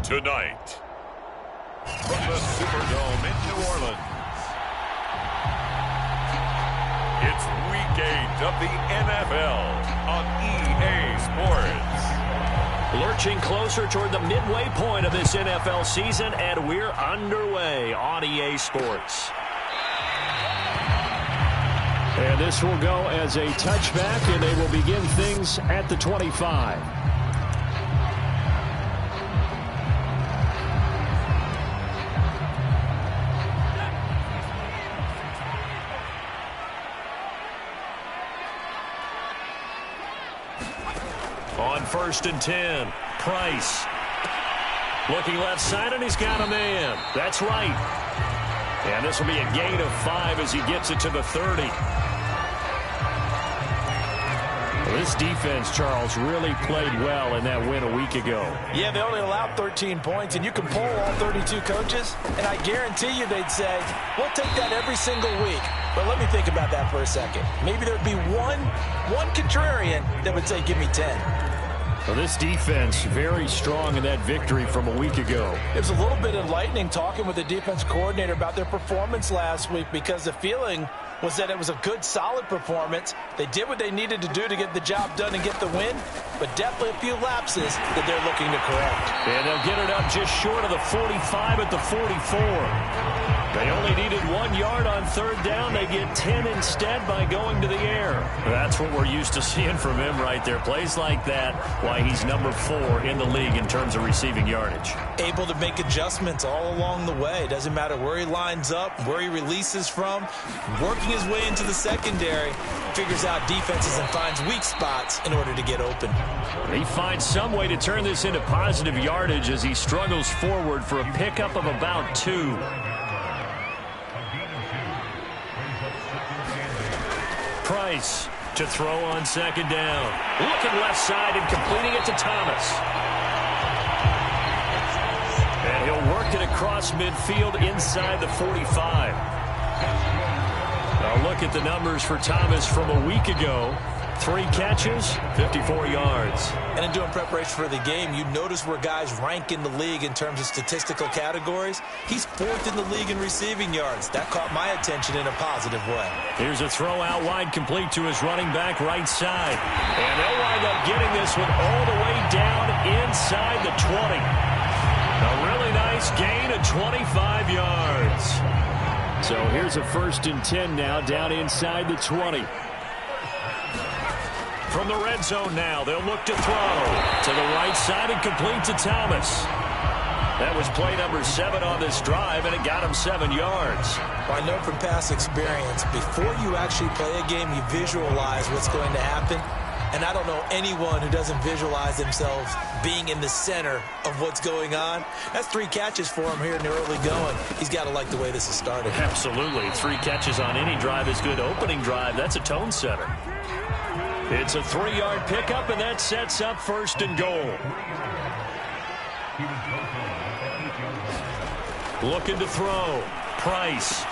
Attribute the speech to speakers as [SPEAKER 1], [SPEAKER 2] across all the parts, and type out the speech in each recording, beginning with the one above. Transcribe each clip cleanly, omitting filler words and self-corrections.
[SPEAKER 1] Tonight, from the Superdome in New Orleans, it's Week 8 of the NFL on EA Sports.
[SPEAKER 2] Lurching closer toward the midway point of this NFL season, and we're underway on EA Sports. And this will go as a touchback, and they will begin things at the 25. On 1st and 10, Price. Looking left side, and he's got a man. That's right. And this will be a gain of 5 as he gets it to the 30. Well, this defense, Charles, really played well in that win a week ago.
[SPEAKER 3] Yeah, they only allowed 13 points, and you can poll all 32 coaches, and I guarantee you they'd say, we'll take that every single week. But let me think about that for a second. Maybe there'd be one contrarian that would say, give me 10.
[SPEAKER 2] Well, this defense very strong in that victory from a week ago.
[SPEAKER 3] It was a little bit enlightening talking with the defense coordinator about their performance last week, because the feeling was that it was a good, solid performance. They did what they needed to do to get the job done and get the win, but definitely a few lapses that they're looking to correct.
[SPEAKER 2] And they'll get it up just short of the 45 at the 44. They only needed 1 yard on 3rd down. They get 10 instead by going to the air. That's what we're used to seeing from him right there. Plays like that, why he's number 4 in the league in terms of receiving yardage.
[SPEAKER 3] Able to make adjustments all along the way. Doesn't matter where he lines up, where he releases from. Working his way into the secondary, figures out defenses and finds weak spots in order to get open.
[SPEAKER 2] He finds some way to turn this into positive yardage as he struggles forward for a pickup of about 2. Price to throw on 2nd down. Looking left side and completing it to Thomas. And he'll work it across midfield inside the 45. Now look at the numbers for Thomas from a week ago. 3 catches, 54 yards.
[SPEAKER 3] And in doing preparation for the game, you notice where guys rank in the league in terms of statistical categories. He's 4th in the league in receiving yards. That caught my attention in a positive way.
[SPEAKER 2] Here's a throw out wide, complete to his running back right side. And they'll wind up getting this one all the way down inside the 20. A really nice gain of 25 yards. So here's a 1st and 10 now down inside the 20. From the red zone now, they'll look to throw to the right side and complete to Thomas. That was play number 7 on this drive, and it got him 7 yards.
[SPEAKER 3] Well, I know from past experience, before you actually play a game, you visualize what's going to happen. And I don't know anyone who doesn't visualize themselves being in the center of what's going on. That's 3 catches for him here in the early going. He's got to like the way this has started.
[SPEAKER 2] Absolutely. 3 catches on any drive is good. Opening drive, that's a tone setter. It's a 3-yard pickup, and that sets up 1st and goal. Looking to throw. Price.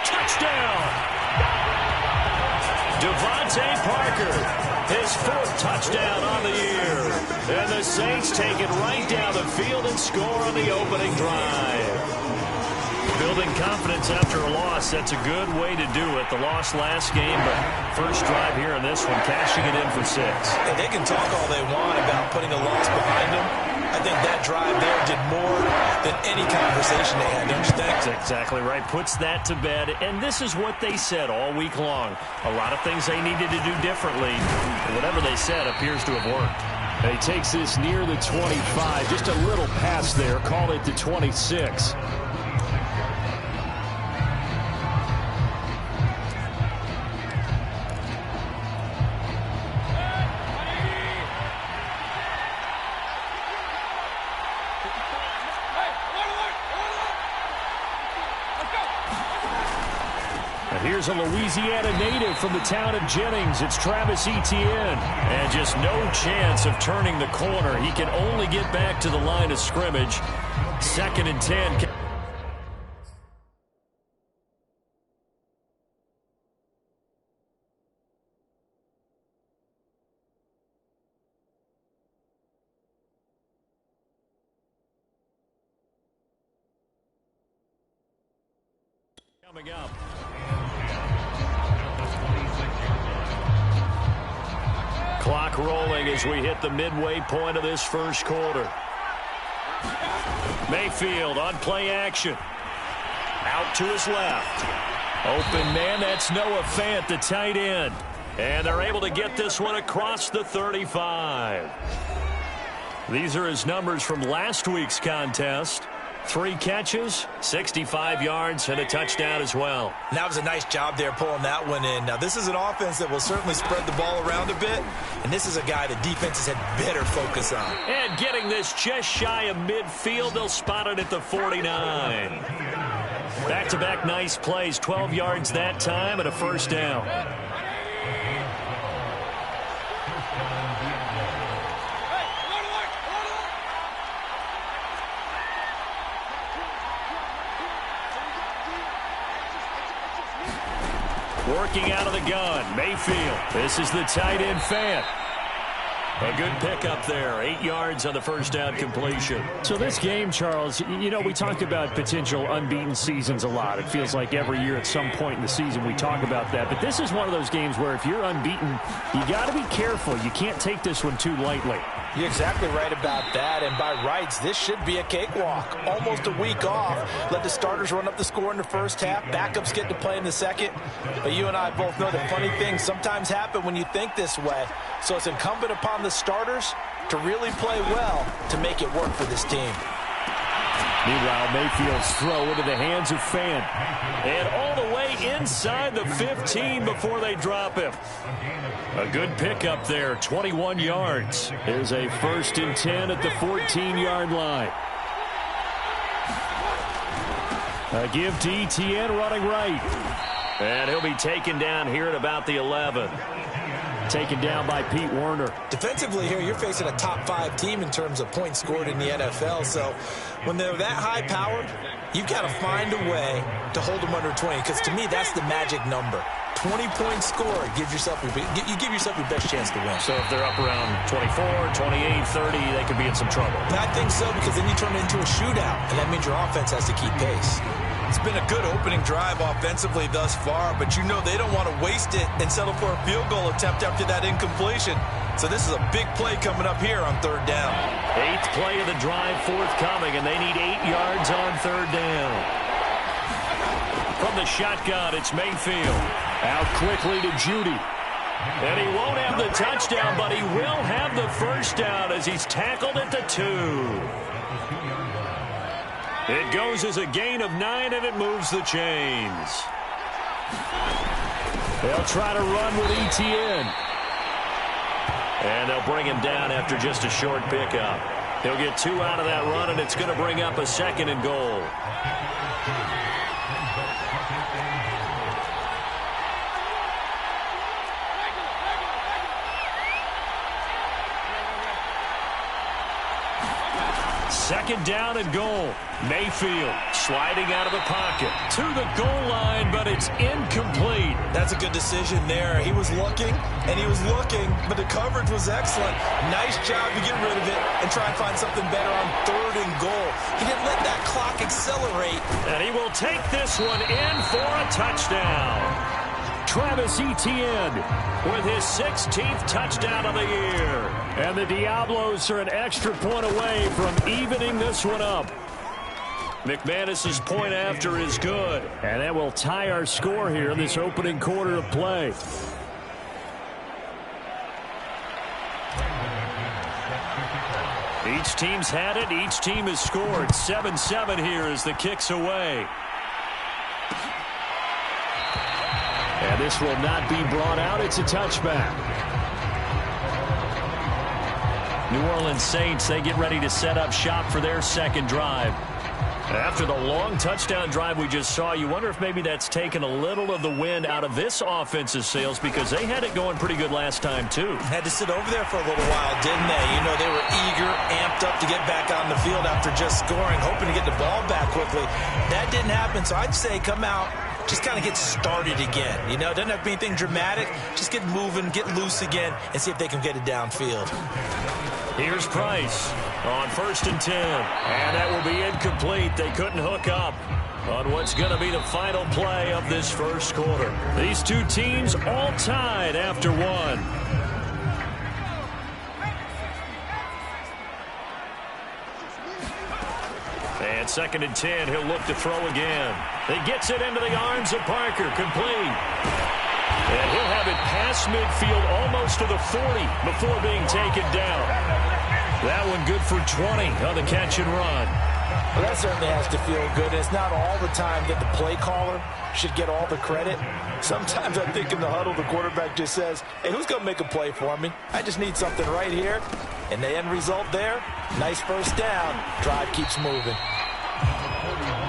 [SPEAKER 2] Touchdown! Devontae Parker, his 4th touchdown on the year. And the Saints take it right down the field and score on the opening drive. Building confidence after a loss, that's a good way to do it. The loss last game, but first drive here in this one, cashing it in for 6.
[SPEAKER 3] And they can talk all they want about putting a loss behind them. I think that drive there did more than any conversation they had, don't you think?
[SPEAKER 2] That's exactly right. Puts that to bed. And this is what they said all week long. A lot of things they needed to do differently. Whatever they said appears to have worked. And he takes this near the 25. Just a little pass there. Call it the 26. Here's a Louisiana native from the town of Jennings. It's Travis Etienne. And just no chance of turning the corner. He can only get back to the line of scrimmage. 2nd and 10. Coming up. Clock rolling as we hit the midway point of this first quarter. Mayfield on play action. Out to his left. Open man, that's Noah Fant, the tight end. And they're able to get this one across the 35. These are his numbers from last week's contest. 3 catches, 65 yards, and a touchdown as well.
[SPEAKER 3] That was a nice job there pulling that one in. Now, this is an offense that will certainly spread the ball around a bit, and this is a guy that defenses had better focus on.
[SPEAKER 2] And getting this just shy of midfield, they'll spot it at the 49. Back-to-back nice plays, 12 yards that time and a first down. Working out of the gun, Mayfield. This is the tight end Fant. A good pickup there, 8 yards on the first down completion.
[SPEAKER 4] So this game, Charles, you know, we talk about potential unbeaten seasons a lot. It feels like every year at some point in the season we talk about that. But this is one of those games where if you're unbeaten, you got to be careful. You can't take this one too lightly.
[SPEAKER 3] You're exactly right about that, and by rights, this should be a cakewalk. Almost a week off. Let the starters run up the score in the first half. Backups get to play in the second. But you and I both know that funny things sometimes happen when you think this way. So it's incumbent upon the starters to really play well to make it work for this team.
[SPEAKER 2] Meanwhile, Mayfield's throw into the hands of Fant. And all the way inside the 15 before they drop him. A good pickup there, 21 yards. There's a 1st and 10 at the 14-yard line. A give to Etienne running right. And he'll be taken down here at about the 11. Taken down by Pete Werner.
[SPEAKER 3] Defensively here, you're facing a top 5 team in terms of points scored in the NFL. So when they're that high-powered, you've got to find a way to hold them under 20. Because to me, that's the magic number. 20 points scored, you give yourself your best chance to win.
[SPEAKER 2] So if they're up around 24, 28, 30, they could be in some trouble.
[SPEAKER 3] I think so, because then you turn it into a shootout, and that means your offense has to keep pace. It's been a good opening drive offensively thus far, but you know they don't want to waste it and settle for a field goal attempt after that incompletion. So this is a big play coming up here on 3rd down.
[SPEAKER 2] 8th play of the drive forthcoming, and they need 8 yards on 3rd down. From the shotgun, it's Mayfield. Out quickly to Judy. And he won't have the touchdown, but he will have the first down as he's tackled at the 2. It goes as a gain of 9, and it moves the chains. They'll try to run with Etienne. And they'll bring him down after just a short pickup. He'll get 2 out of that run, and it's going to bring up a 2nd and goal. Second down and goal. Mayfield sliding out of the pocket to the goal line, but it's incomplete.
[SPEAKER 3] That's a good decision there. He was looking, and he was looking, but the coverage was excellent. Nice job to get rid of it and try and find something better on 3rd and goal. He didn't let that clock accelerate.
[SPEAKER 2] And he will take this one in for a touchdown. Travis Etienne with his 16th touchdown of the year. And the Diablos are an extra point away from evening this one up. McManus's point after is good. And that will tie our score here in this opening quarter of play. Each team's had it. Each team has scored. 7-7 here as the kick's away. And this will not be brought out. It's a touchback. New Orleans Saints, they get ready to set up shop for their second drive. After the long touchdown drive we just saw, you wonder if maybe that's taken a little of the wind out of this offense's sails, because they had it going pretty good last time, too.
[SPEAKER 3] Had to sit over there for a little while, didn't they? You know, they were eager, amped up to get back on the field after just scoring, hoping to get the ball back quickly. That didn't happen, so I'd say come out, just kind of get started again. You know, doesn't have to be anything dramatic. Just get moving, get loose again, and see if they can get it downfield.
[SPEAKER 2] Here's Price on 1st and 10. And that will be incomplete. They couldn't hook up. on what's going to be the final play of this first quarter. These two teams all tied after one. And 2nd and 10, he'll look to throw again. He gets it into the arms of Parker, complete. And he'll have it past midfield almost to the 40 before being taken down. That one good for 20 on the catch and run.
[SPEAKER 3] Well, that certainly has to feel good. It's not all the time that the play caller should get all the credit. Sometimes I think in the huddle, the quarterback just says, hey, who's going to make a play for me? I just need something right here. And the end result there, nice first down. Drive keeps moving.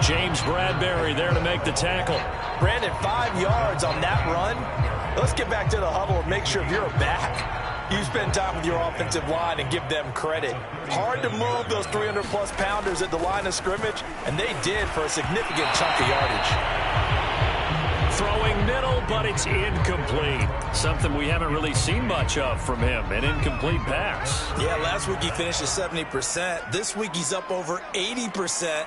[SPEAKER 2] James Bradbury there to make the tackle.
[SPEAKER 3] Brandon, 5 yards on that run. Let's get back to the huddle and make sure if you're a back, you spend time with your offensive line and give them credit. Hard to move those 300-plus pounders at the line of scrimmage, and they did for a significant chunk of yardage.
[SPEAKER 2] Throwing middle, but it's incomplete. Something we haven't really seen much of from him, an incomplete pass.
[SPEAKER 3] Yeah, last week he finished at 70%. This week he's up over 80%.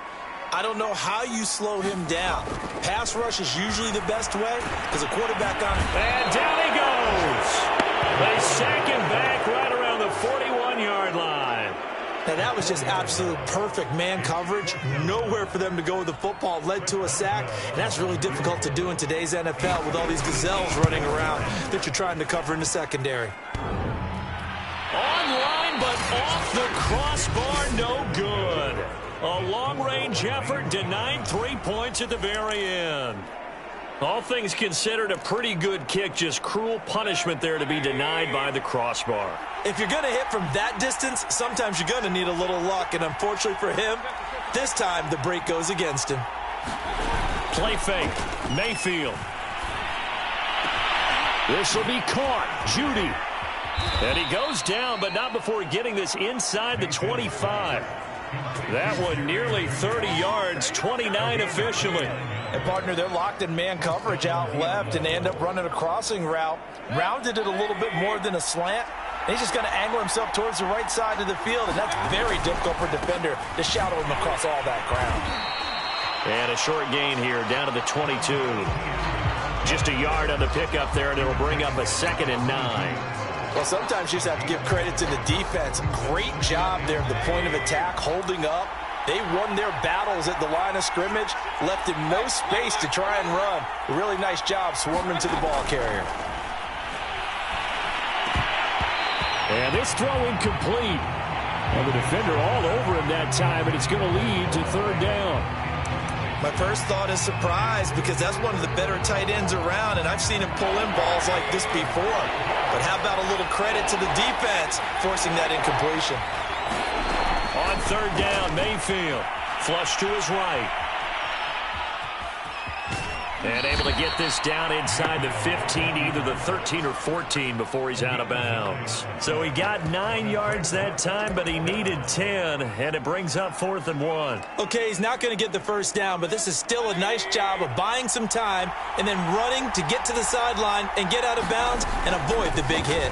[SPEAKER 3] I don't know how you slow him down. Pass rush is usually the best way because a quarterback on...
[SPEAKER 2] And down he goes. They sack him back right around the 41-yard line.
[SPEAKER 3] Now, that was just absolute perfect man coverage. Nowhere for them to go with the football. Led to a sack. And that's really difficult to do in today's NFL with all these gazelles running around that you're trying to cover in the secondary.
[SPEAKER 2] Online, but off the crossbar, no good. A long-range effort denied 3 points at the very end. All things considered, a pretty good kick, just cruel punishment there to be denied by the crossbar.
[SPEAKER 3] If you're going to hit from that distance, sometimes you're going to need a little luck, and unfortunately for him, this time the break goes against him.
[SPEAKER 2] Play fake, Mayfield. This will be caught, Judy. And he goes down, but not before getting this inside the 25. That one nearly 30 yards, 29 officially.
[SPEAKER 3] And, partner, they're locked in man coverage out left, and they end up running a crossing route. Rounded it a little bit more than a slant. And he's just going to angle himself towards the right side of the field, and that's very difficult for a defender to shadow him across all that ground.
[SPEAKER 2] And a short gain here, down to the 22. Just a yard on the pickup there, and it'll bring up a 2nd and 9.
[SPEAKER 3] Well, sometimes you just have to give credit to the defense. Great job there at the point of attack, holding up. They won their battles at the line of scrimmage, left him no space to try and run. A really nice job swarming to the ball carrier.
[SPEAKER 2] And this throw incomplete. Well, the defender all over him that time, and it's going to lead to 3rd down.
[SPEAKER 3] My first thought is surprise because that's one of the better tight ends around, and I've seen him pull in balls like this before. But how about a little credit to the defense forcing that incompletion?
[SPEAKER 2] On 3rd down, Mayfield. Flush to his right. And able to get this down inside the 15, either the 13 or 14 before he's out of bounds. So he got 9 yards that time, but he needed 10, and it brings up 4th and 1.
[SPEAKER 3] Okay, he's not going to get the first down, but this is still a nice job of buying some time and then running to get to the sideline and get out of bounds and avoid the big hit.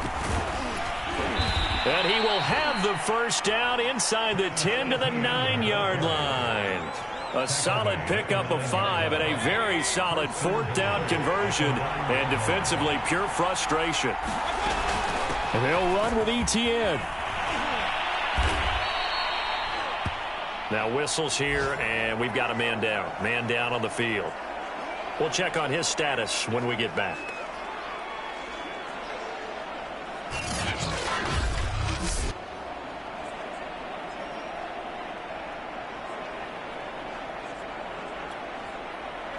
[SPEAKER 2] And he will have the first down inside the 10 to the 9-yard line. A solid pickup of 5 and a very solid 4th down conversion. And defensively, pure frustration. And they'll run with ETN. Now whistles here, and we've got a man down. Man down on the field. We'll check on his status when we get back.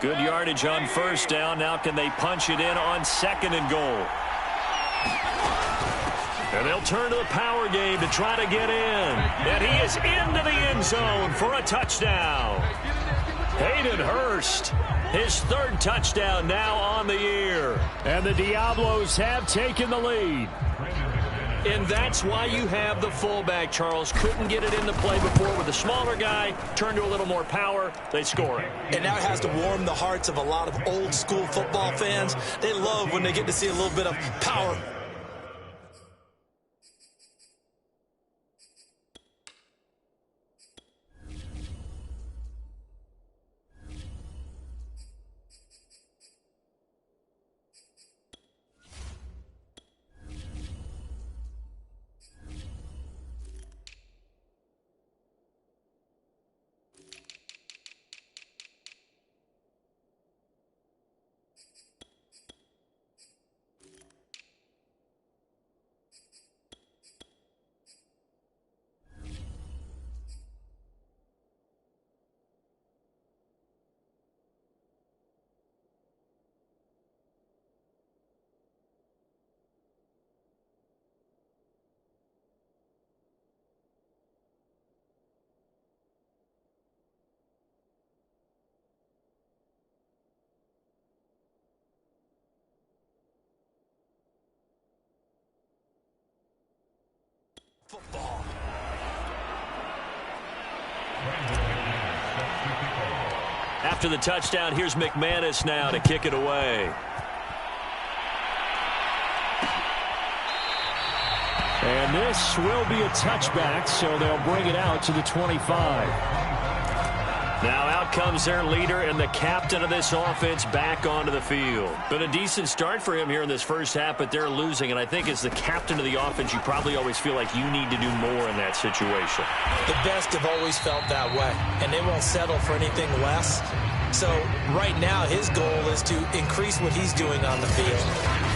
[SPEAKER 2] Good yardage on 1st down. Now can they punch it in on 2nd and goal? And they'll turn to the power game to try to get in. And he is into the end zone for a touchdown. Hayden Hurst, his 3rd touchdown now on the year. And the Diablos have taken the lead. And that's why you have the fullback, Charles. Couldn't get it into play before with the smaller guy. Turned to a little more power. They score it.
[SPEAKER 3] And now it has to warm the hearts of a lot of old-school football fans. They love when they get to see a little bit of power.
[SPEAKER 2] After the touchdown, here's McManus now to kick it away.
[SPEAKER 4] And this will be a touchback, so they'll bring it out to the 25.
[SPEAKER 2] Now out comes their leader and the captain of this offense back onto the field. Been a decent start for him here in this first half, but they're losing. And I think as the captain of the offense, you probably always feel like you need to do more in that situation.
[SPEAKER 3] The best have always felt that way, and they won't settle for anything less. So right now his goal is to increase what he's doing on the field.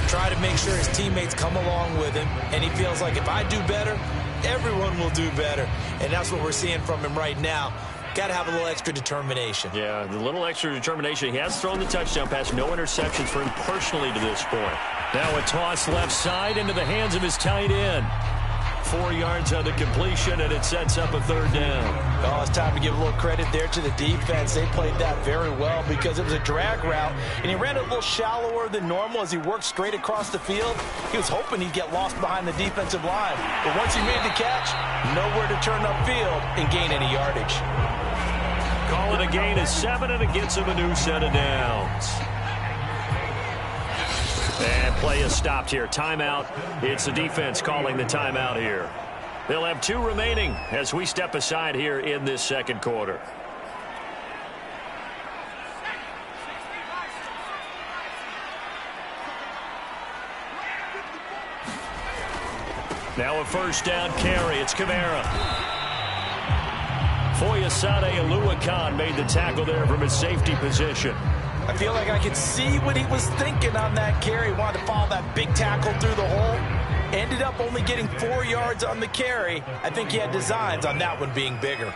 [SPEAKER 3] Try to make sure his teammates come along with him, and he feels like if I do better, everyone will do better. And that's what we're seeing from him right now. Got to have a little extra determination.
[SPEAKER 2] Yeah, the little extra determination. He has thrown the touchdown pass. No interceptions for him personally to this point.
[SPEAKER 4] Now a toss left side into the hands of his tight end.
[SPEAKER 2] 4 yards on the completion, and it sets up a third down.
[SPEAKER 3] Oh, it's time to give a little credit there to the defense. They played that very well because it was a drag route, and he ran it a little shallower than normal as he worked straight across the field. He was hoping he'd get lost behind the defensive line. But once he made the catch, nowhere to turn upfield and gain any yardage.
[SPEAKER 2] Call it a gain of 7, and it gets him a new set of downs. And play is stopped here. Timeout. It's the defense calling the timeout here. They'll have 2 remaining as we step aside here in this second quarter. Now a first down carry. It's Kamara. Foyesade Aluakan made the tackle there from his safety position.
[SPEAKER 3] I feel like I could see what he was thinking on that carry. Wanted to follow that big tackle through the hole. Ended up only getting 4 yards on the carry. I think he had designs on that one being bigger.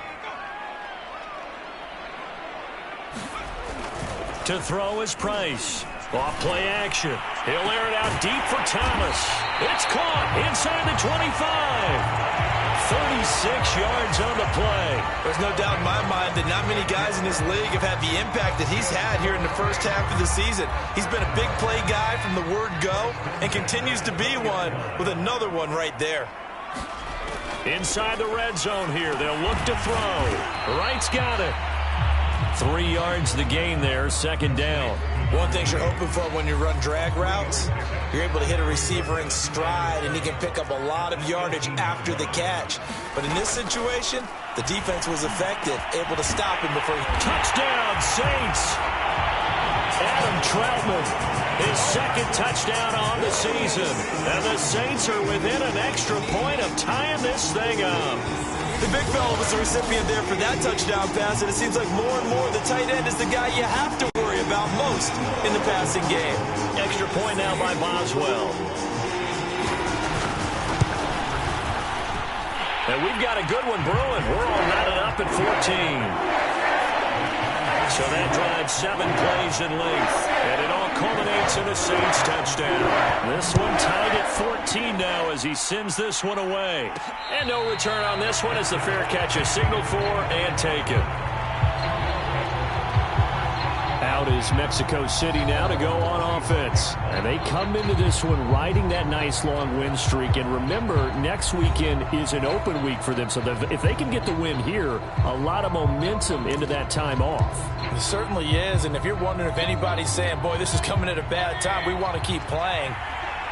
[SPEAKER 2] To throw is Price. Off play action. He'll air it out deep for Thomas. It's caught inside the 25. 36 yards on the play.
[SPEAKER 3] There's no doubt in my mind that not many guys in this league have had the impact that he's had here in the first half of the season. He's been a big play guy from the word go and continues to be one with another one right there.
[SPEAKER 2] Inside the red zone here. They'll look to throw. Wright's got it. 3 yards the gain there, second down.
[SPEAKER 3] One thing you're hoping for when you run drag routes, you're able to hit a receiver in stride, and he can pick up a lot of yardage after the catch. But in this situation, the defense was effective, able to stop him before he...
[SPEAKER 2] Touchdown, Saints! Adam Troutman, his second touchdown on the season. And the Saints are within an extra point of tying this thing up.
[SPEAKER 3] The big fella was the recipient there for that touchdown pass, and it seems like more and more the tight end is the guy you have to worry about most in the passing game.
[SPEAKER 2] Extra point now by Boswell. And we've got a good one brewing. We're all knotted up at 14. So that drives 7 plays in length. And it all culminates in a Saints touchdown. This one tied at 14 now as he sends this one away. And no return on this one as the fair catch is signaled for and taken.
[SPEAKER 4] Out is Mexico City now to go on offense. And they come into this one riding that nice long win streak. And remember, next weekend is an open week for them. So if they can get the win here, a lot of momentum into that time off.
[SPEAKER 3] It certainly is. And if you're wondering if anybody's saying, boy, this is coming at a bad time, we want to keep playing,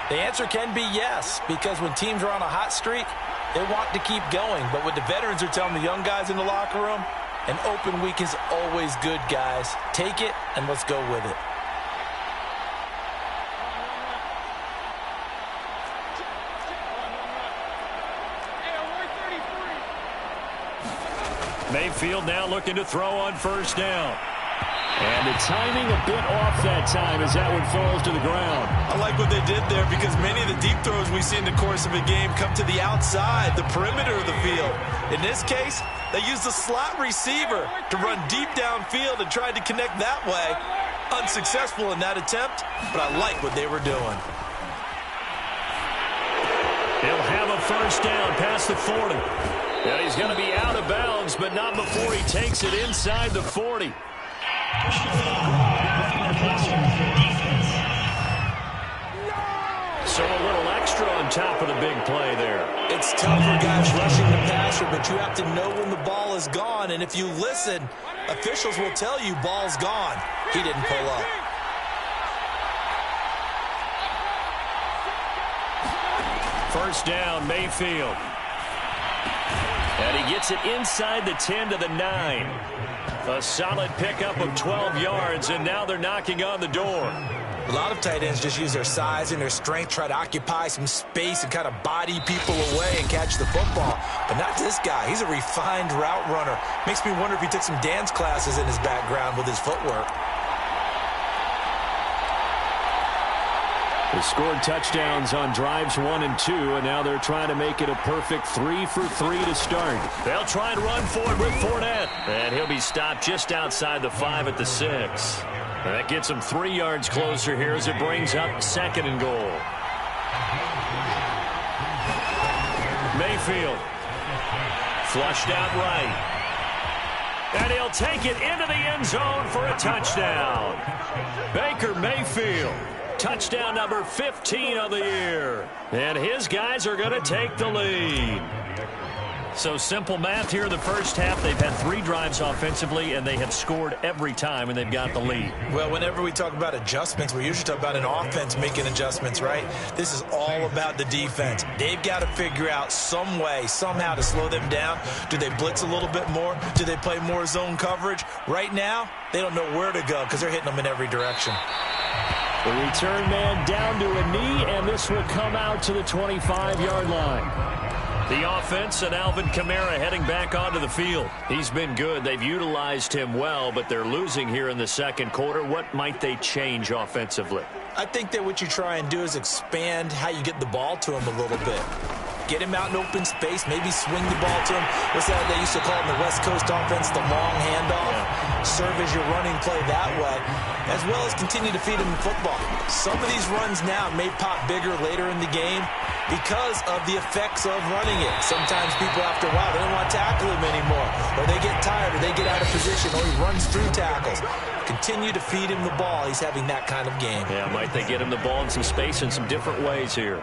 [SPEAKER 3] the answer can be yes. Because when teams are on a hot streak, they want to keep going. But what the veterans are telling the young guys in the locker room, an open week is always good, guys. Take it, and let's go with it.
[SPEAKER 2] Mayfield now looking to throw on first down.
[SPEAKER 4] And the timing a bit off that time as that one falls to the ground.
[SPEAKER 3] I like what they did there because many of the deep throws we see in the course of a game come to the outside, the perimeter of the field. In this case, they used the slot receiver to run deep downfield and tried to connect that way. Unsuccessful in that attempt, but I like what they were doing.
[SPEAKER 2] He'll have a first down past the 40. Yeah, he's going to be out of bounds, but not before he takes it inside the 40. So a little extra on top of the big play there.
[SPEAKER 3] it's tough for guys rushing the passer, but you have to know when the ball is gone. And if you listen, officials will tell you ball's gone. He didn't pull up.
[SPEAKER 2] First down, Mayfield. And he gets it inside the 10 to the 9. A solid pickup of 12 yards, and now they're knocking on the door.
[SPEAKER 3] A lot of tight ends just use their size and their strength, try to occupy some space and kind of body people away and catch the football. But not this guy. He's a refined route runner. Makes me wonder if he took some dance classes in his background with his footwork.
[SPEAKER 4] They scored touchdowns on drives 1 and 2, and now they're trying to make it a perfect 3 for 3 to start.
[SPEAKER 2] They'll try and run forward with Fournette. And he'll be stopped just outside the 5 at the 6. And that gets him 3 yards closer here as it brings up 2nd and goal. Mayfield. Flushed out right. And he'll take it into the end zone for a touchdown. Baker Mayfield. Touchdown number 15 of the year. And his guys are going to take the lead. So simple math here in the first half. They've had 3 drives offensively, and they have scored every time, and they've got the lead.
[SPEAKER 3] Well, whenever we talk about adjustments, we usually talk about an offense making adjustments, right? This is all about the defense. They've got to figure out some way, somehow to slow them down. Do they blitz a little bit more? Do they play more zone coverage? Right now, they don't know where to go because they're hitting them in every direction.
[SPEAKER 4] The return man down to a knee, and this will come out to the 25-yard line.
[SPEAKER 2] The offense and Alvin Kamara heading back onto the field. He's been good. They've utilized him well, but they're losing here in the second quarter. What might they change offensively?
[SPEAKER 3] I think that what you try and do is expand how you get the ball to him a little bit. Get him out in open space, maybe swing the ball to him. What's that they used to call in the West Coast offense, the long handoff? Yeah. Serve as your running play that way, as well as continue to feed him the football. Some of these runs now may pop bigger later in the game because of the effects of running it. Sometimes people, after a while, they don't want to tackle him anymore, or they get tired, or they get out of position, or he runs through tackles. Continue to feed him the ball. He's having that kind of game.
[SPEAKER 2] Yeah, might they get him the ball in some space in some different ways here.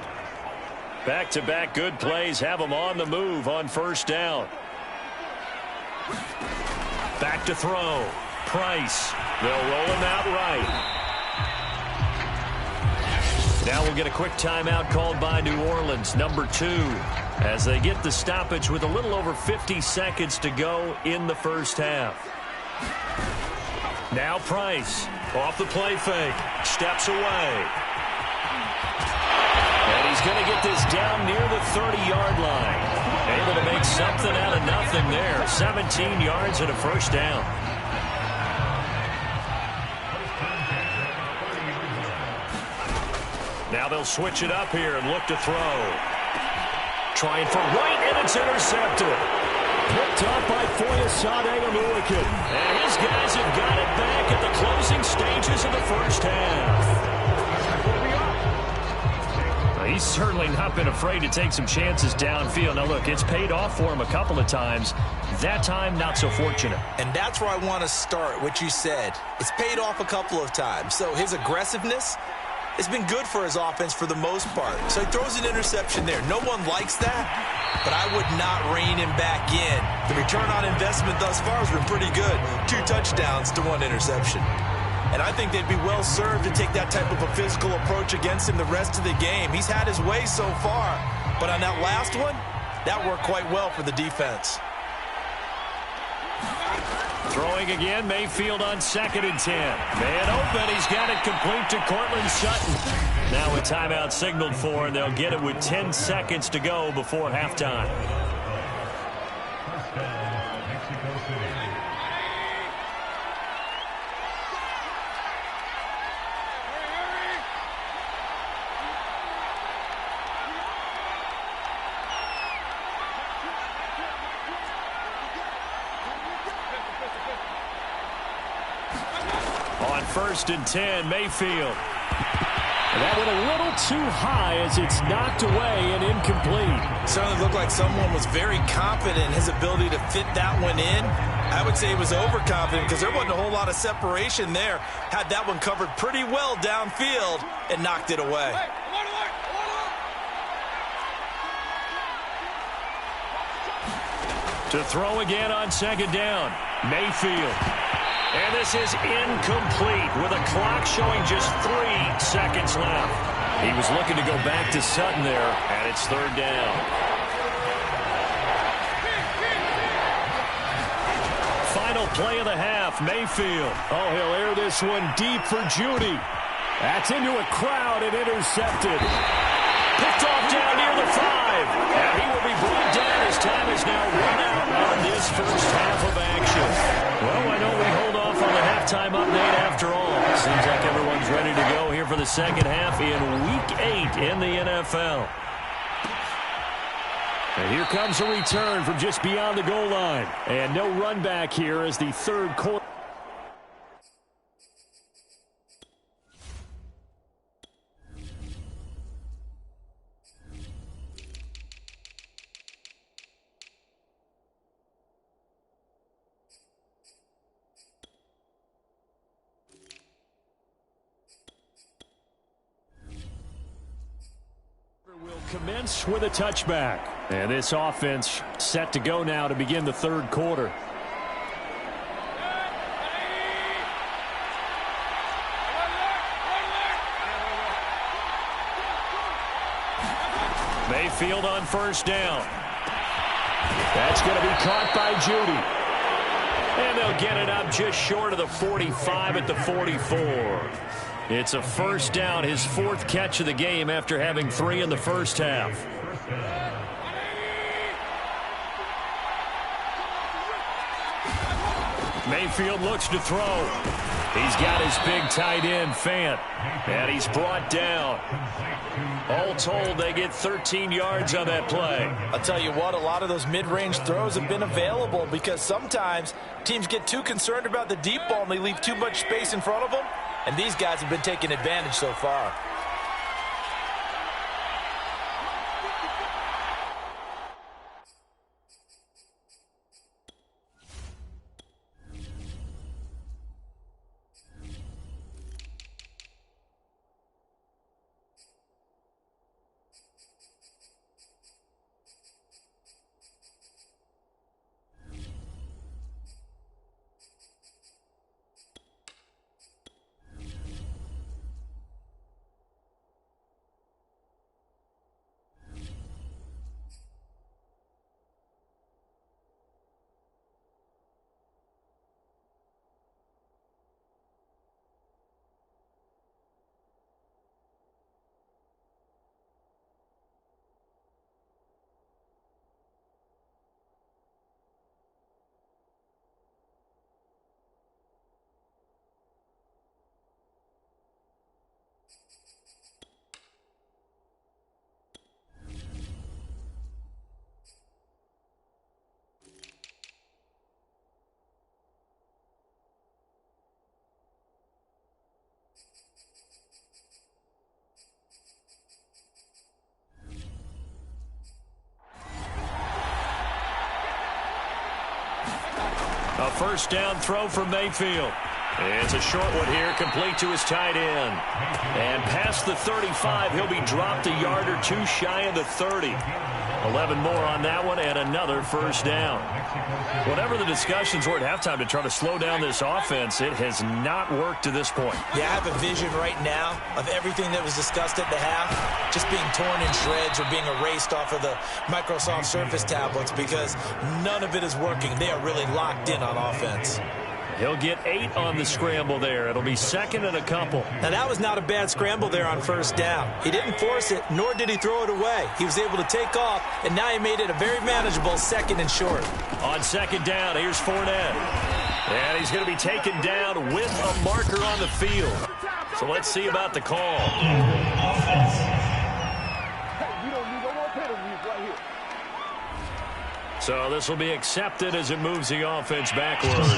[SPEAKER 2] Back-to-back good plays have them on the move on first down. Back to throw. Price. They'll roll him out right. Now we'll get a quick timeout called by New Orleans, number 2, as they get the stoppage with a little over 50 seconds to go in the first half. Now Price off the play fake. Steps away. And he's going to get this down near the 30-yard line. Able to make something out of nothing there. 17 yards and a first down. Now they'll switch it up here and look to throw. Trying for right, and it's intercepted. Picked up by Foyesade Oluwakin. And his guys have got it back at the closing stages of the first half. He's certainly not been afraid to take some chances downfield. Now, look, it's paid off for him a couple of times. That time, not so fortunate.
[SPEAKER 3] And that's where I want to start, what you said. It's paid off a couple of times. So his aggressiveness has been good for his offense for the most part. So he throws an interception there. No one likes that, but I would not rein him back in. The return on investment thus far has been pretty good. 2 touchdowns to 1 interception. And I think they'd be well served to take that type of a physical approach against him the rest of the game. He's had his way so far, but on that last one, that worked quite well for the defense.
[SPEAKER 2] Throwing again, Mayfield on 2nd and 10. Man open, he's got it complete to Cortland Sutton. Now a timeout signaled for, and they'll get it with 10 seconds to go before halftime. On 1st and 10, Mayfield.
[SPEAKER 4] And that went a little too high as it's knocked away and incomplete.
[SPEAKER 3] Certainly looked like someone was very confident in his ability to fit that one in. I would say he was overconfident because there wasn't a whole lot of separation there. Had that one covered pretty well downfield and knocked it away.
[SPEAKER 2] To throw again on second down. Mayfield. And this is incomplete with a clock showing just 3 seconds left. He was looking to go back to Sutton there, and it's third down. Final play of the half, Mayfield. Oh, he'll air this one deep for Judy. That's into a crowd and intercepted. Picked off down near the 5. And he will be brought down as time is now run out on this first half of action. Well, why don't we hold off on the halftime update after all? Seems like everyone's ready to go here for the second half in Week 8 in the NFL. And here comes a return from just beyond the goal line. And no run back here as the third quarter. Commence with a touchback. And this offense set to go now to begin the third quarter. Mayfield on first down. That's going to be caught by Judy. And they'll get it up just short of the 45 at the 44. It's a first down, his 4th catch of the game after having 3 in the first half. Mayfield looks to throw. He's got his big tight end, Fant, and he's brought down. All told, they get 13 yards on that play.
[SPEAKER 3] I'll tell you what, a lot of those mid-range throws have been available because sometimes teams get too concerned about the deep ball and they leave too much space in front of them. And these guys have been taking advantage so far. A first down throw for Mayfield. It's a short one here, complete to his tight end. And past the 35, he'll be dropped a yard or two shy of the 30. 11 more on that one and another first down. Whatever the discussions were at halftime to try to slow down this offense, it has not worked to this point. Yeah, I have a vision right now of everything that was discussed at the half just being torn in shreds or being erased off of the Microsoft Surface tablets because none of it is working. They are really locked in on offense.
[SPEAKER 2] He'll get 8 on the scramble there. It'll be second and a couple.
[SPEAKER 3] Now, that was not a bad scramble there on first down. He didn't force it, nor did he throw it away. He was able to take off, and now he made it a very manageable second and short.
[SPEAKER 2] On second down, here's Fournette. And he's going to be taken down with a marker on the field. So let's see about the call. So this will be accepted as it moves the offense backwards.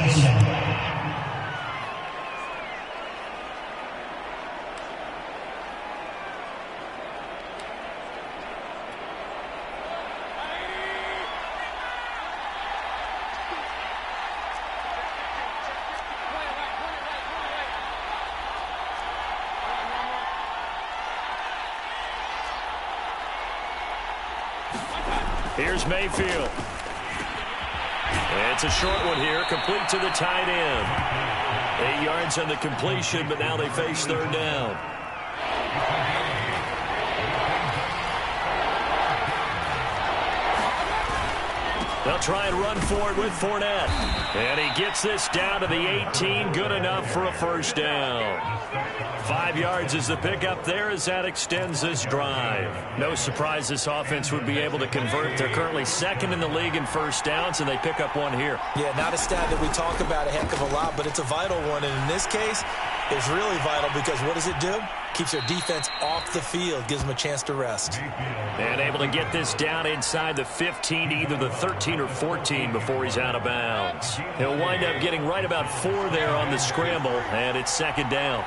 [SPEAKER 2] Here's Mayfield. It's a short one here, complete to the tight end. 8 yards on the completion, but now they face third down. They'll try and run for it with Fournette. And he gets this down to the 18, good enough for a first down. 5 yards is the pickup there as that extends this drive. No surprise this offense would be able to convert. They're currently second in the league in first downs, and they pick up one here.
[SPEAKER 3] Yeah, not a stat that we talk about a heck of a lot, but it's a vital one. And in this case, it's really vital because what does it do? Keeps their defense off the field, gives them a chance to rest.
[SPEAKER 2] And able to get this down inside the 15, either the 13 or 14 before he's out of bounds. He'll wind up getting right about 4 there on the scramble, and it's second down.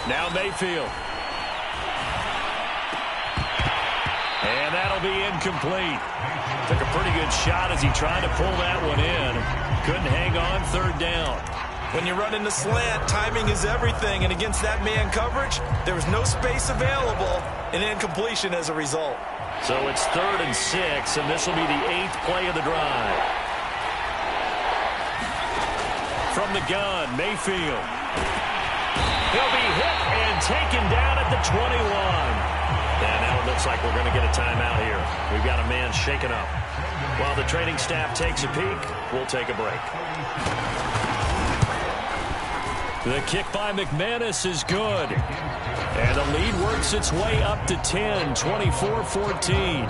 [SPEAKER 2] Now Mayfield. And that'll be incomplete. Took a pretty good shot as he tried to pull that one in. Couldn't hang on, third down.
[SPEAKER 3] When you run in the slant, timing is everything, and against that man coverage, there was no space available, and incompletion as a result.
[SPEAKER 2] So it's 3rd and 6, and this will be the 8th play of the drive. From the gun, Mayfield. He'll be hit and taken down at the 21. And now it looks like we're going to get a timeout here. We've got a man shaken up. While the training staff takes a peek, we'll take a break. The kick by McManus is good. And the lead works its way up to 10, 24-14.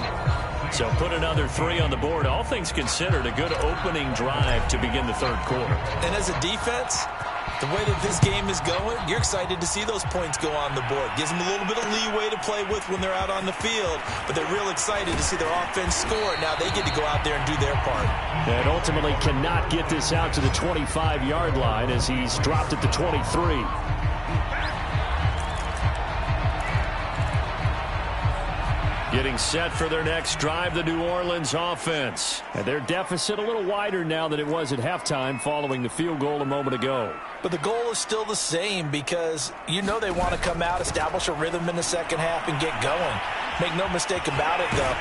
[SPEAKER 2] So put another 3 on the board. All things considered, a good opening drive to begin the third quarter.
[SPEAKER 3] And as a defense, the way that this game is going, you're excited to see those points go on the board. Gives them a little bit of leeway to play with when they're out on the field, but they're real excited to see their offense score. Now they get to go out there and do their part.
[SPEAKER 4] And ultimately cannot get this out to the 25-yard line as he's dropped at the 23.
[SPEAKER 2] Getting set for their next drive, the New Orleans offense.
[SPEAKER 4] And their deficit a little wider now than it was at halftime following the field goal a moment ago.
[SPEAKER 3] But the goal is still the same because you know they want to come out, establish a rhythm in the second half, and get going. Make no mistake about it, though.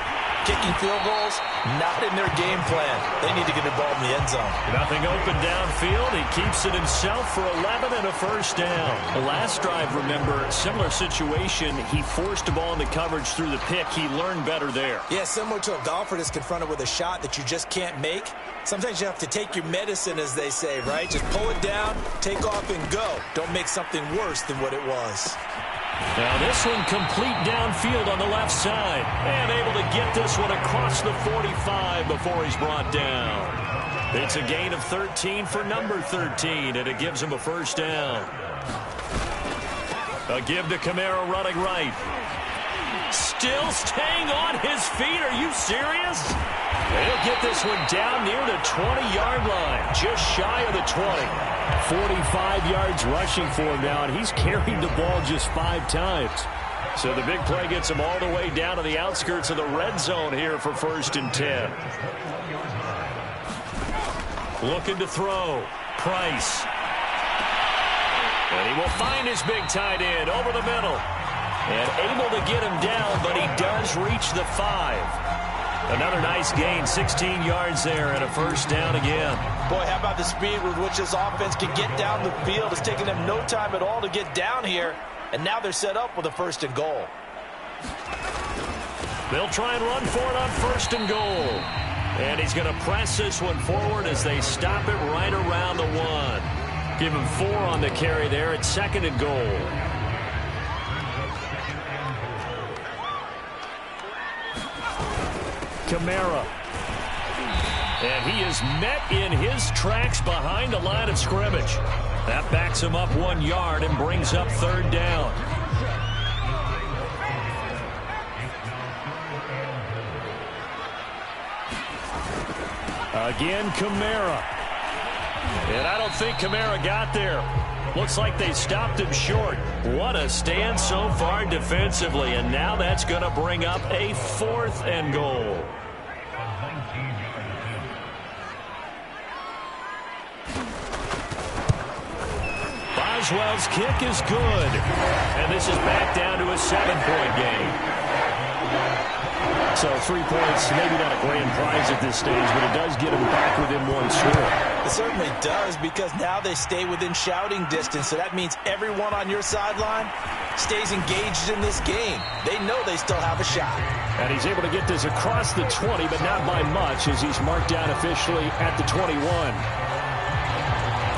[SPEAKER 3] Kicking field goals, not in their game plan. They need to get the ball in the end zone.
[SPEAKER 2] Nothing open downfield. He keeps it himself for 11 and a first down. The last drive, remember, similar situation. He forced a ball into coverage through the pick. He learned better there.
[SPEAKER 3] Yeah, similar to a golfer that's confronted with a shot that you just can't make. Sometimes you have to take your medicine, as they say, right? Just pull it down, take off, and go. Don't make something worse than what it was.
[SPEAKER 2] Now this one complete downfield on the left side. And able to get this one across the 45 before he's brought down. It's a gain of 13 for number 13, and it gives him a first down. A give to Kamara running right. Still staying on his feet. Are you serious? He'll get this one down near the 20-yard line, just shy of the 20.
[SPEAKER 4] 45 yards rushing for him now, and he's carried the ball just 5 times.
[SPEAKER 2] So the big play gets him all the way down to the outskirts of the red zone here for 1st and 10. Looking to throw. Price. And he will find his big tight end over the middle. And able to get him down, but he does reach the 5. Another nice gain, 16 yards there, and a first down again.
[SPEAKER 3] Boy, how about the speed with which this offense can get down the field? It's taken them no time at all to get down here, and now they're set up with a 1st and goal.
[SPEAKER 2] They'll try and run for it on 1st and goal. And he's going to press this one forward as they stop it right around the 1. Give him 4 on the carry there at 2nd and goal. Kamara. And he is met in his tracks behind the line of scrimmage. That backs him up 1 yard and brings up 3rd down. Again, Kamara. And I don't think Kamara got there. Looks like they stopped him short. What a stand so far defensively. And now that's going to bring up a 4th and goal. Boswell's kick is good. And this is back down to a 7-point game.
[SPEAKER 4] So 3 points, maybe not a grand prize at this stage, but it does get them back within one score.
[SPEAKER 3] It certainly does, because now they stay within shouting distance, so that means everyone on your sideline stays engaged in this game. They know they still have a shot.
[SPEAKER 4] And he's able to get this across the 20, but not by much, as he's marked down officially at the 21.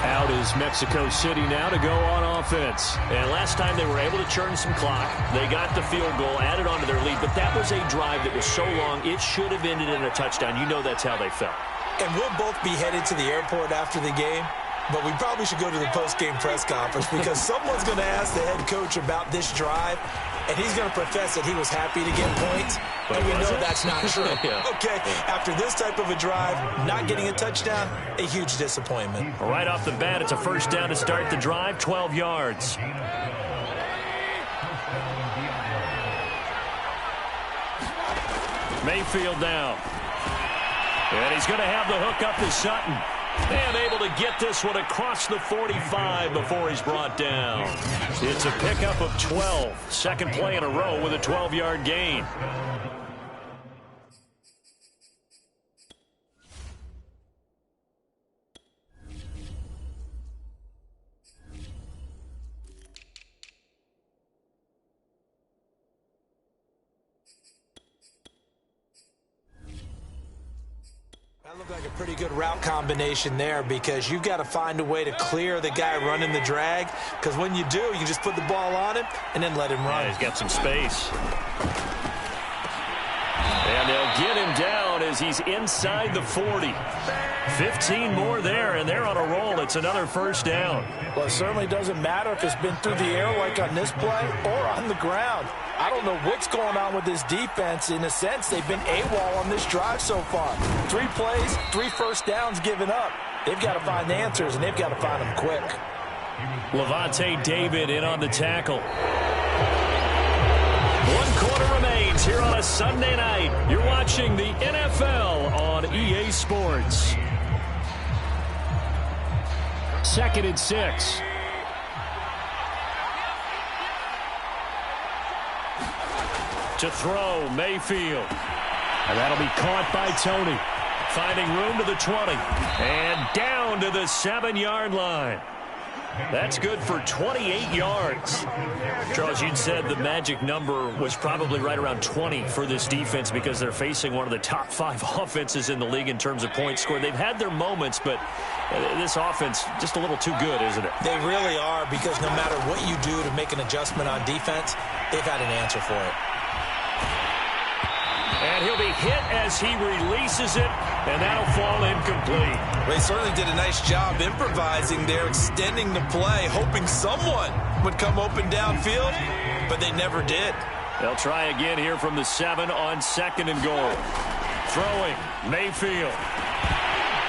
[SPEAKER 4] Out is Mexico City now to go on offense.
[SPEAKER 2] And last time they were able to churn some clock. They got the field goal, added on to their lead, but that was a drive that was so long, it should have ended in a touchdown. You know that's how they felt.
[SPEAKER 3] And we'll both be headed to the airport after the game, but we probably should go to the post-game press conference, because someone's going to ask the head coach about this drive, and he's going to profess that he was happy to get points, and we know that's not true. Okay, after this type of a drive, not getting a touchdown, a huge disappointment.
[SPEAKER 2] Right off the bat, it's a first down to start the drive, 12 yards. Mayfield now. And he's going to have the hook up to Sutton. And able to get this one across the 45 before he's brought down. It's a pickup of 12. Second play in a row with a 12-yard gain.
[SPEAKER 3] That looked like a pretty good route combination there, because you've got to find a way to clear the guy running the drag, because when you do, you can just put the ball on him and then let him run.
[SPEAKER 2] Yeah, he's got some space. And they'll get him down as he's inside the 40. 15 more there, and they're on a roll. It's another first down.
[SPEAKER 3] Well, it certainly doesn't matter if it's been through the air like on this play or on the ground. I don't know what's going on with this defense. In a sense, they've been AWOL on this drive so far. 3 plays, 3 first downs given up. They've got to find the answers, and they've got to find them quick.
[SPEAKER 2] Levante David in on the tackle. 1 quarter remains here on a Sunday night. You're watching the NFL on EA Sports. 2nd and 6. To throw, Mayfield. And that'll be caught by Tony. Finding room to the 20. And down to the 7-yard line. That's good for 28 yards. Charles, you'd said the magic number was probably right around 20 for this defense, because they're facing one of the top 5 offenses in the league in terms of points scored. They've had their moments, but this offense just a little too good, isn't it?
[SPEAKER 3] They really are, because no matter what you do to make an adjustment on defense, they've had an answer for it.
[SPEAKER 2] And he'll be hit as he releases it, and that'll fall incomplete.
[SPEAKER 3] They certainly did a nice job improvising there, extending the play, hoping someone would come open downfield, but they never did.
[SPEAKER 2] They'll try again here from the 7 on 2nd and goal. Throwing, Mayfield.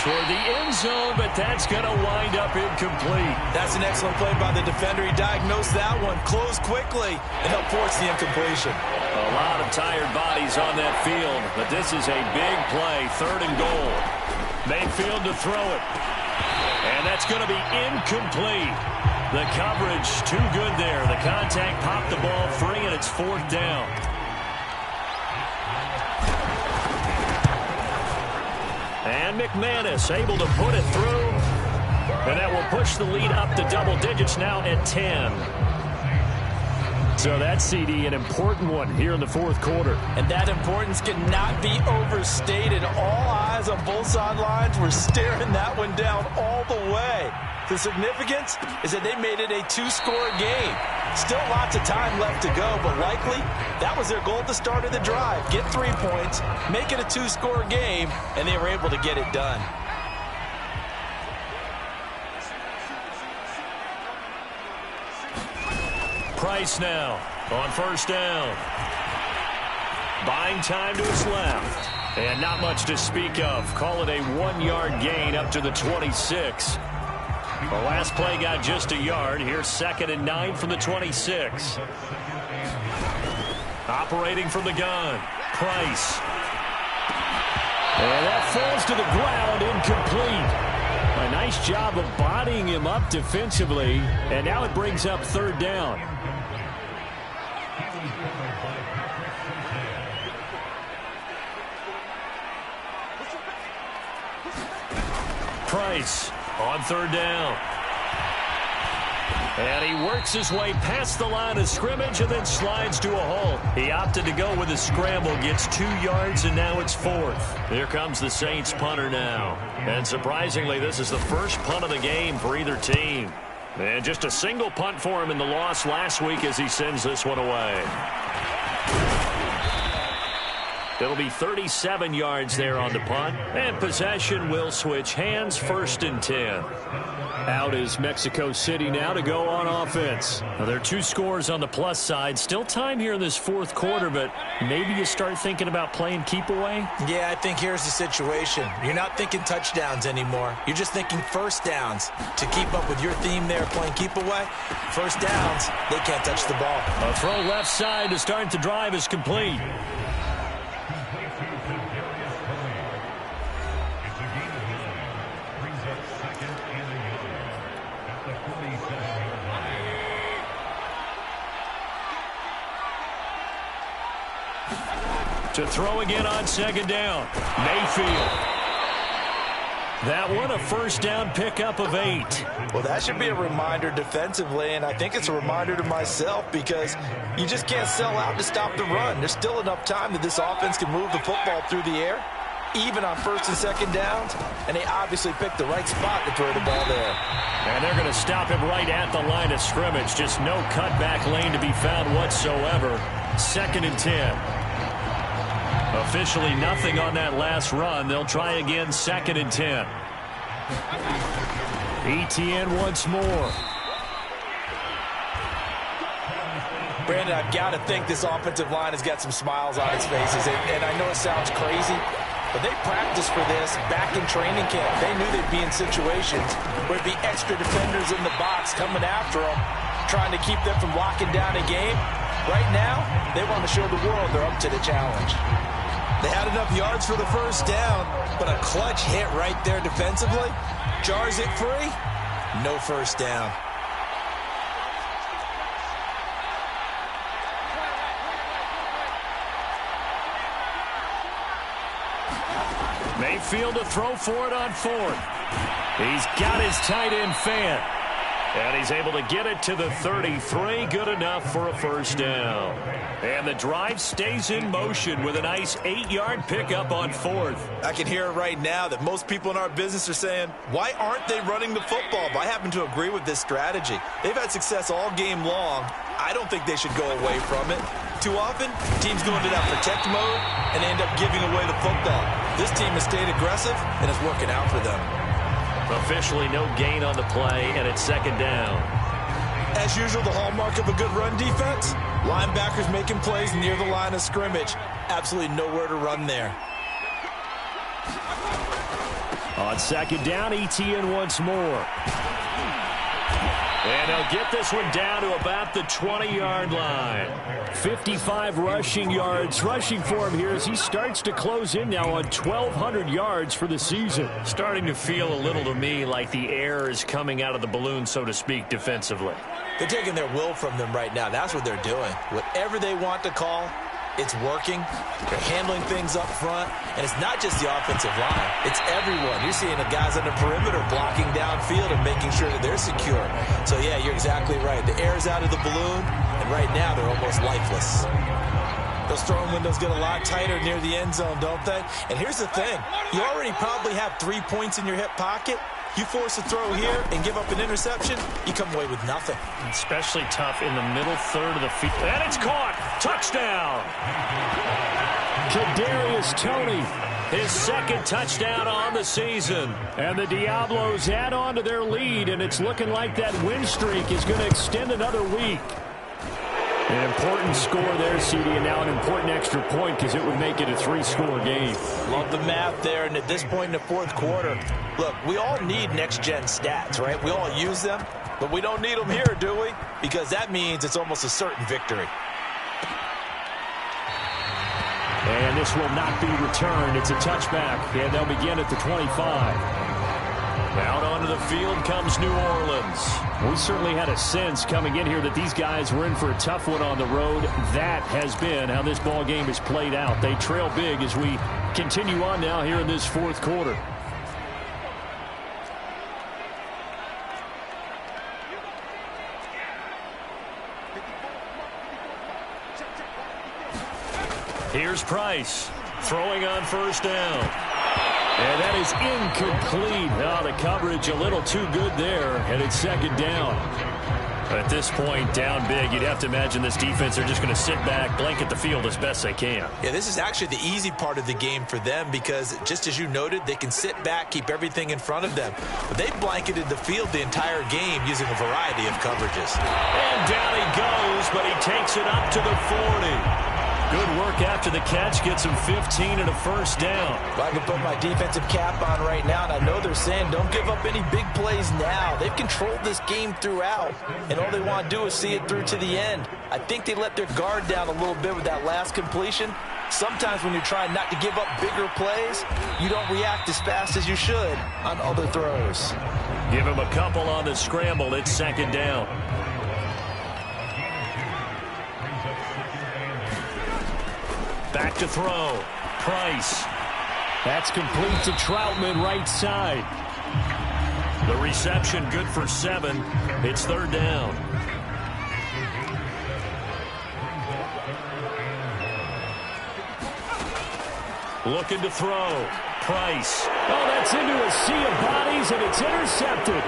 [SPEAKER 2] Toward the end zone, but that's going to wind up incomplete.
[SPEAKER 3] That's an excellent play by the defender. He diagnosed that one, closed quickly, and helped force the incompletion.
[SPEAKER 2] A lot of tired bodies on that field, but this is a big play, 3rd and goal. Mayfield to throw it. And that's going to be incomplete. The coverage too good there. The contact popped the ball free, and it's 4th down. And McManus able to put it through. And that will push the lead up to double digits now at 10. So that CD, an important one here in the 4th quarter.
[SPEAKER 3] And that importance cannot be overstated. All eyes on both sidelines were staring that one down all the way. The significance is that they made it a 2-score game. Still lots of time left to go, but likely that was their goal at the start of the drive. Get 3 points, make it a 2-score game, and they were able to get it done.
[SPEAKER 2] Price now on 1st down. Buying time to his left. And not much to speak of. Call it a 1-yard gain up to the 26. The last play got just a yard. Here's 2nd and 9 from the 26. Operating from the gun. Price. And that falls to the ground, incomplete. A nice job of bodying him up defensively. And now it brings up 3rd down. Price on third down. And he works his way past the line of scrimmage and then slides to a halt. He opted to go with a scramble, gets 2 yards, and now it's 4th. Here comes the Saints punter now. And surprisingly, this is the first punt of the game for either team. And just a single punt for him in the loss last week as he sends this one away. It'll be 37 yards there on the punt. And possession will switch hands, 1st and 10. Out is Mexico City now to go on offense. Now, there are 2 scores on the plus side. Still time here in this 4th quarter, but maybe you start thinking about playing keep away?
[SPEAKER 3] Yeah, I think here's the situation. You're not thinking touchdowns anymore. You're just thinking first downs. To keep up with your theme there, playing keep away, first downs, they can't touch the ball.
[SPEAKER 2] A throw left side to start the drive is complete. To throw again on 2nd down. Mayfield. That one a first down pickup of 8.
[SPEAKER 3] Well, that should be a reminder defensively, and I think it's a reminder to myself because you just can't sell out to stop the run. There's still enough time that this offense can move the football through the air, even on 1st and 2nd downs, and they obviously picked the right spot to throw the ball there.
[SPEAKER 2] And they're going to stop him right at the line of scrimmage. Just no cutback lane to be found whatsoever. 2nd and 10. Officially nothing on that last run. They'll try again, 2nd and 10. ETN once more.
[SPEAKER 3] Brandon, I've got to think this offensive line has got some smiles on its faces. And I know it sounds crazy, but they practiced for this back in training camp. They knew they'd be in situations where there'd be extra defenders in the box coming after them, trying to keep them from locking down a game. Right now, they want to show the world they're up to the challenge. They had enough yards for the first down, but a clutch hit right there defensively jars it free. No first down.
[SPEAKER 2] Mayfield to throw for it on 4th. He's got his tight end Fant. And he's able to get it to the 33. Good enough for a first down. And the drive stays in motion with a nice 8-yard pickup on 4th.
[SPEAKER 3] I can hear it right now that most people in our business are saying, why aren't they running the football? But I happen to agree with this strategy. They've had success all game long. I don't think they should go away from it. Too often, teams go into that protect mode, and they end up giving away the football. This team has stayed aggressive, and it's working out for them.
[SPEAKER 2] Officially no gain on the play, and it's 2nd down.
[SPEAKER 3] As usual, the hallmark of a good run defense, linebackers making plays near the line of scrimmage. Absolutely nowhere to run there.
[SPEAKER 2] On 2nd down, ETN once more. And they'll get this one down to about the 20-yard line. 55 rushing yards. Rushing for him here as he starts to close in now on 1,200 yards for the season. Starting to feel a little to me like the air is coming out of the balloon, so to speak, defensively.
[SPEAKER 3] They're taking their will from them right now. That's what they're doing. Whatever they want to call, it's working. They're handling things up front. And it's not just the offensive line. It's everyone. You're seeing the guys on the perimeter blocking downfield and making sure that they're secure. So, yeah, you're exactly right. The air's out of the balloon, and right now they're almost lifeless. Those throwing windows get a lot tighter near the end zone, don't they? And here's the thing. You already probably have 3 points in your hip pocket. You force a throw here and give up an interception, you come away with nothing.
[SPEAKER 2] Especially tough in the middle third of the field. And it's caught. Touchdown. Kadarius Toney, his 2nd touchdown on the season. And the Diablos add on to their lead, and it's looking like that win streak is going to extend another week. An important score there, CD, and now an important extra point because it would make it a 3-score game.
[SPEAKER 3] Love the math there, and at this point in the 4th quarter, look, we all need next-gen stats, right? We all use them, but we don't need them here, do we? Because that means it's almost a certain victory.
[SPEAKER 2] And this will not be returned. It's a touchback, and they'll begin at the 25. Out onto the field comes New Orleans. We certainly had a sense coming in here that these guys were in for a tough one on the road. That has been how this ball game is played out. They trail big as we continue on now here in this 4th quarter. Here's Price throwing on first down. And that is incomplete. Oh, the coverage a little too good there, and it's second down. At this point, down big, you'd have to imagine this defense are just going to sit back, blanket the field as best they can.
[SPEAKER 3] Yeah, this is actually the easy part of the game for them because, just as you noted, they can sit back, keep everything in front of them. But they blanketed the field the entire game using a variety of coverages.
[SPEAKER 2] And down he goes, but he takes it up to the 40. Good work after the catch, gets him 15 and a first down.
[SPEAKER 3] Well, I can put my defensive cap on right now, and I know they're saying don't give up any big plays now. They've controlled this game throughout, and all they want to do is see it through to the end. I think they let their guard down a little bit with that last completion. Sometimes when you're trying not to give up bigger plays, you don't react as fast as you should on other throws.
[SPEAKER 2] Give him a couple on the scramble. It's second down. Back to throw. Price.
[SPEAKER 4] That's complete to Troutman, right side.
[SPEAKER 2] The reception good for 7. It's third down. Looking to throw. Price.
[SPEAKER 4] Oh, that's into a sea of bodies, and it's intercepted.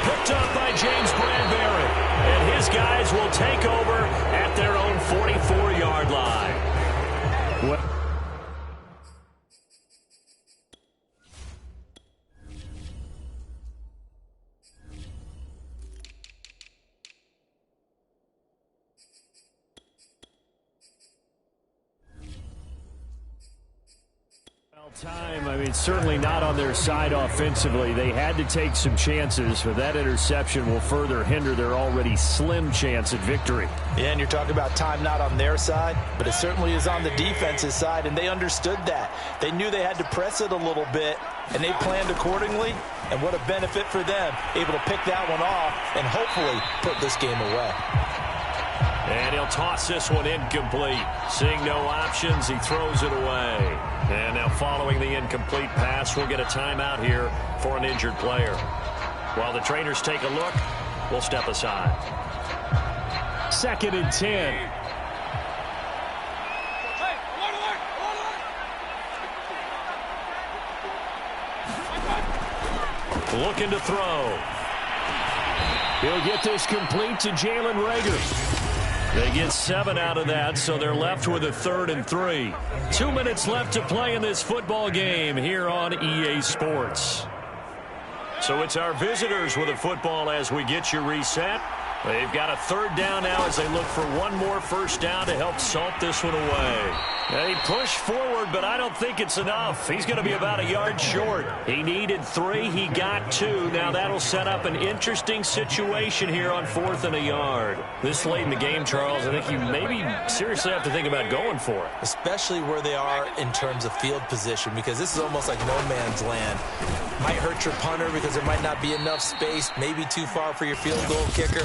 [SPEAKER 2] Picked up by James Bradbury. And his guys will take over at their own 44-yard line.
[SPEAKER 4] What? Time. I mean, certainly not on their side offensively. They had to take some chances, but that interception will further hinder their already slim chance at victory.
[SPEAKER 3] Yeah, and you're talking about time not on their side, but it certainly is on the defense's side, and they understood that. They knew they had to press it a little bit, and they planned accordingly, and what a benefit for them, able to pick that one off and hopefully put this game away.
[SPEAKER 2] And he'll toss this one incomplete. Seeing no options, he throws it away. And now following the incomplete pass, we'll get a timeout here for an injured player. While the trainers take a look, we'll step aside.
[SPEAKER 4] 2nd and 10.
[SPEAKER 2] Looking to throw.
[SPEAKER 4] He'll get this complete to Jalen Reagor.
[SPEAKER 2] They get 7 out of that, so they're left with a 3rd and 3. 2 minutes left to play in this football game here on EA Sports. So it's our visitors with a football as we get you reset. They've got a 3rd down now as they look for one more first down to help salt this one away. They push forward, but I don't think it's enough. He's going to be about a yard short. He needed 3. He got 2. Now that'll set up an interesting situation here on 4th and a yard. This late in the game, Charles, I think you maybe seriously have to think about going for it.
[SPEAKER 3] Especially where they are in terms of field position, because this is almost like no man's land. Might hurt your punter because there might not be enough space, maybe too far for your field goal kicker.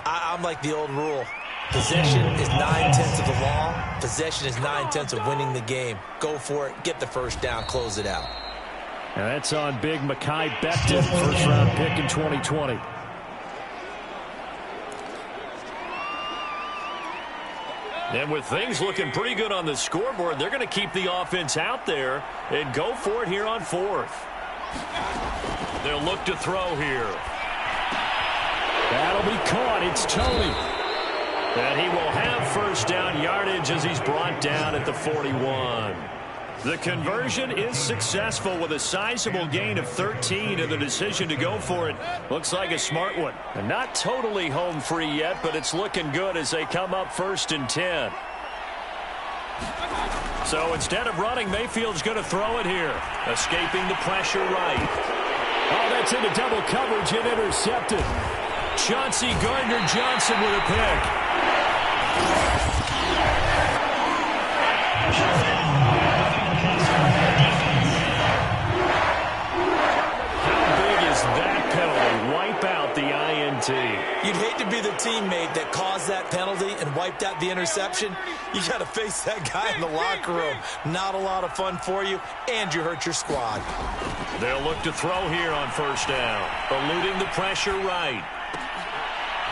[SPEAKER 3] I'm like the old rule. Possession is 9/10 of the law. Possession is 9/10 of winning the game. Go for it. Get the first down. Close it out.
[SPEAKER 4] And that's on big Mekhi Becton, first-round pick in 2020.
[SPEAKER 2] And with things looking pretty good on the scoreboard, they're going to keep the offense out there and go for it here on 4th. They'll look to throw here.
[SPEAKER 4] That'll be caught. It's Tony.
[SPEAKER 2] And he will have first down yardage as he's brought down at the 41. The conversion is successful with a sizable gain of 13, and the decision to go for it looks like a smart one. And not totally home free yet, but it's looking good as they come up 1st and 10. So instead of running, Mayfield's going to throw it here. Escaping the pressure right.
[SPEAKER 4] Oh, that's into double coverage and intercepted.
[SPEAKER 2] Chauncey Gardner-Johnson with a pick. How big is that penalty? Wipe out the INT.
[SPEAKER 3] You'd hate to be the teammate that caused that penalty and wiped out the interception. You got to face that guy in the locker room. Not a lot of fun for you, and you hurt your squad.
[SPEAKER 2] They'll look to throw here on first down. Eluding the pressure right.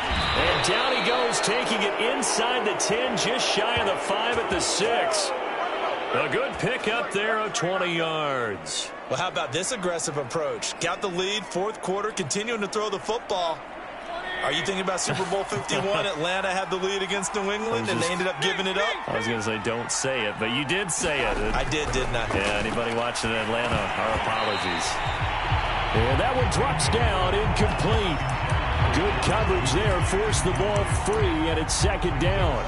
[SPEAKER 2] And down he goes Cardinals taking it inside the 10, just shy of the 5 at the 6. A good pickup there of 20 yards.
[SPEAKER 3] Well, how about this aggressive approach? Got the lead, fourth quarter, continuing to throw the football. Are you thinking about Super Bowl 51? Atlanta had the lead against New England, and they ended up giving it up?
[SPEAKER 2] I was going to say don't say it, but you did say it.
[SPEAKER 3] I did, didn't I?
[SPEAKER 2] Yeah, anybody watching Atlanta, our apologies.
[SPEAKER 4] And that one drops down, incomplete. Good coverage there, forced the ball free, and it's second down.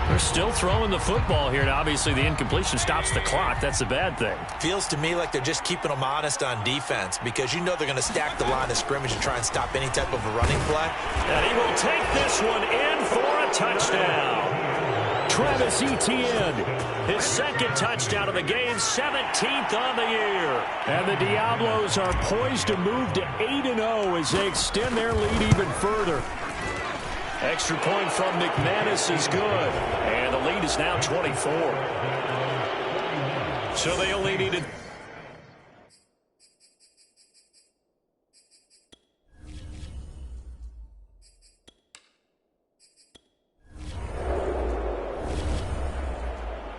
[SPEAKER 2] They're still throwing the football here, and obviously the incompletion stops the clock. That's a bad thing.
[SPEAKER 3] Feels to me like they're just keeping them honest on defense because you know they're going to stack the line of scrimmage and try and stop any type of a running play.
[SPEAKER 2] And he will take this one in for a touchdown.
[SPEAKER 4] Travis Etienne,
[SPEAKER 2] his second touchdown of the game, 17th on the year.
[SPEAKER 4] And the Diablos are poised to move to 8-0 as they extend their lead even further.
[SPEAKER 2] Extra point from McManus is good. And the lead is now 24. So they only needed...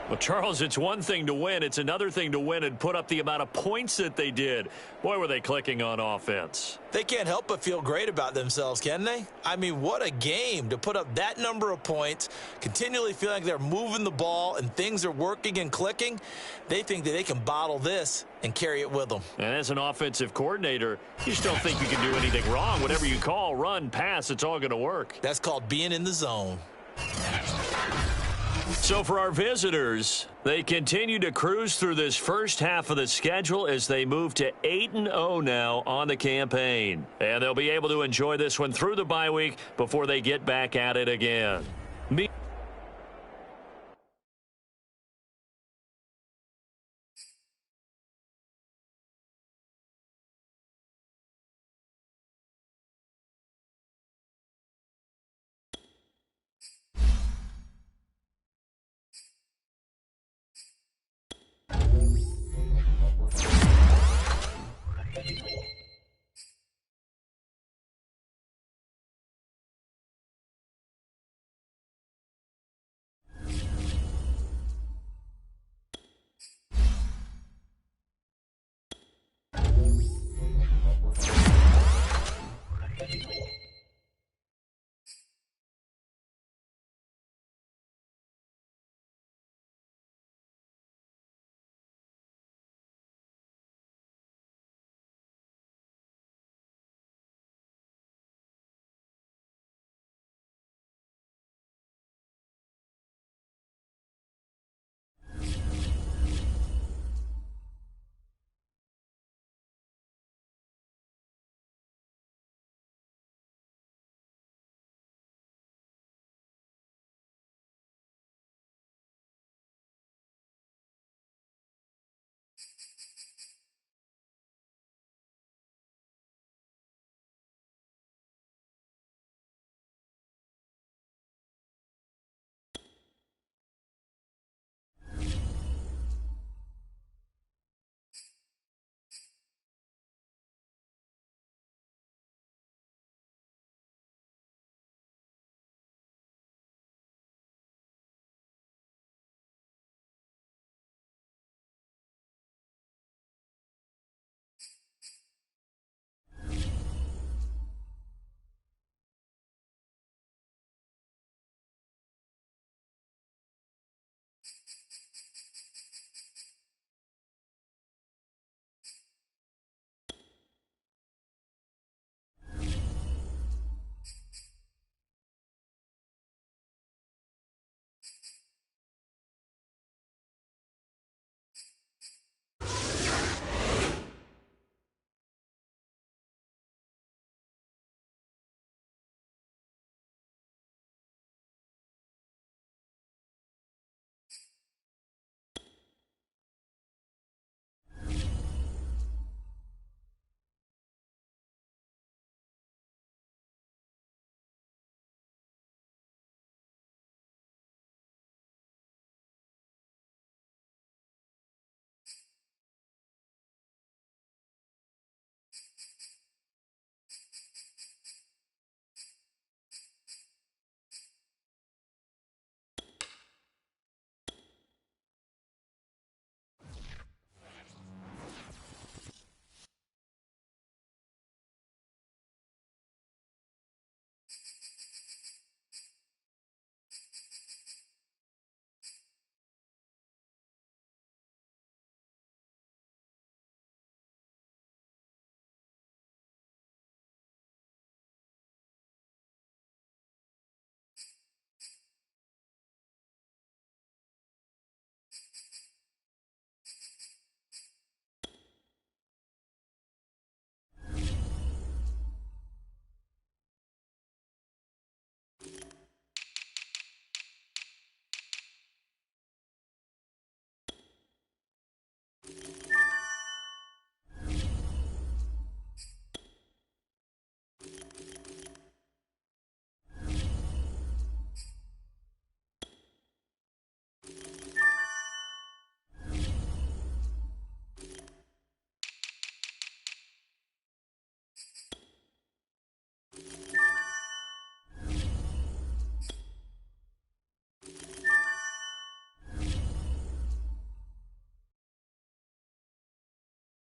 [SPEAKER 2] Well, Charles, it's one thing to win. It's another thing to win and put up the amount of points that they did. Boy, were they clicking on offense.
[SPEAKER 3] They can't help but feel great about themselves, can they? I mean, what a game to put up that number of points, continually feel like they're moving the ball and things are working and clicking. They think that they can bottle this and carry it with them.
[SPEAKER 2] And as an offensive coordinator, you just don't think you can do anything wrong. Whatever you call, run, pass, it's all going to work.
[SPEAKER 3] That's called being in the zone.
[SPEAKER 2] So for our visitors, they continue to cruise through this first half of the schedule as they move to 8-0 now on the campaign. And they'll be able to enjoy this one through the bye week before they get back at it again.